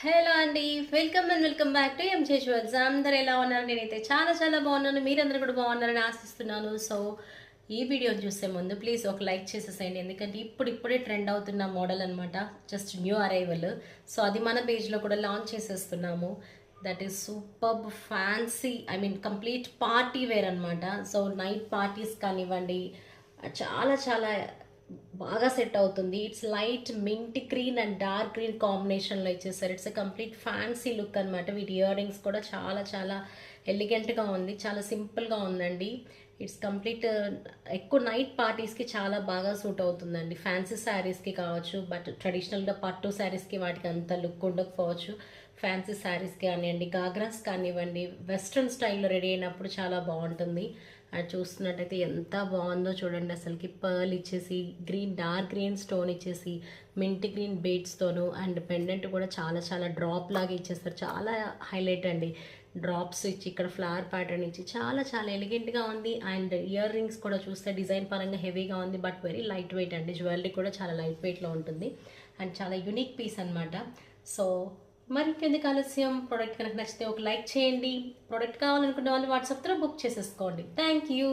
Hello అండి. Welcome back to M J jewels. అందరూ ఎలా ఉన్నారు? నేనైతే చాలా చాలా బాగున్నాను. మీరందరూ కూడా బాగున్నారని ఆశిస్తున్నాను. సో ఈ వీడియోని చూసే ముందు ప్లీజ్ ఒక లైక్ చేసేసేయండి. ఎందుకంటే ఇప్పుడిప్పుడే ట్రెండ్ అవుతున్న మోడల్ అనమాట. Just new arrival. సో అది మన పేజ్లో కూడా లాంచ్ చేసేస్తున్నాము. That is super fancy, I mean complete party wear అనమాట. సో నైట్ పార్టీస్ కానివ్వండి, చాలా చాలా బాగా సెట్ అవుతుంది. It's light mint green and dark green కాంబినేషన్లో ఇచ్చేసారు. ఇట్స్ కంప్లీట్ ఫ్యాన్సీ లుక్ అనమాట. వీటి ఇయర్ రింగ్స్ కూడా చాలా చాలా ఎలిగెంట్గా ఉంది, చాలా సింపుల్గా ఉందండి. ఇట్స్ కంప్లీట్ ఎక్కువ నైట్ పార్టీస్కి చాలా బాగా సూట్ అవుతుందండి. ఫ్యాన్సీ శారీస్కి కావచ్చు, బట్ ట్రెడిషనల్గా పట్టు శారీస్కి వాటికి అంత లుక్ ఉండకపోవచ్చు. ఫ్యాన్సీ శారీస్ కానివ్వండి, గాగ్రాస్ కానివ్వండి, వెస్ట్రన్ స్టైల్లో రెడీ అయినప్పుడు చాలా బాగుంటుంది. అది చూస్తున్నట్టయితే ఎంత బాగుందో చూడండి. అసలుకి పర్ల్ ఇచ్చేసి, గ్రీన్ డార్క్ గ్రీన్ స్టోన్ ఇచ్చేసి, మింట్ గ్రీన్ బీడ్స్తోను, అండ్ పెండెంట్ కూడా చాలా చాలా డ్రాప్ లాగా ఇచ్చేస్తారు. చాలా హైలైట్ అండి. డ్రాప్స్ ఇచ్చి ఇక్కడ ఫ్లవర్ ప్యాటర్న్ ఇచ్చి చాలా చాలా ఎలిగెంట్గా ఉంది. అండ్ ఇయర్ రింగ్స్ కూడా చూస్తే డిజైన్ పరంగా హెవీగా ఉంది, బట్ వెరీ లైట్ వెయిట్ అండి. జ్యువెలరీ కూడా చాలా లైట్ వెయిట్లో ఉంటుంది అండ్ చాలా యునిక్ పీస్ అనమాట. సో మరింకెందుకు ఆలస్యం? ప్రోడక్ట్ కనుక నచ్చితే ఒక లైక్ చేయండి. ప్రోడక్ట్ కావాలనుకున్న వాళ్ళు వాట్సాప్ త్రూ బుక్ చేసేసుకోండి. Thank you.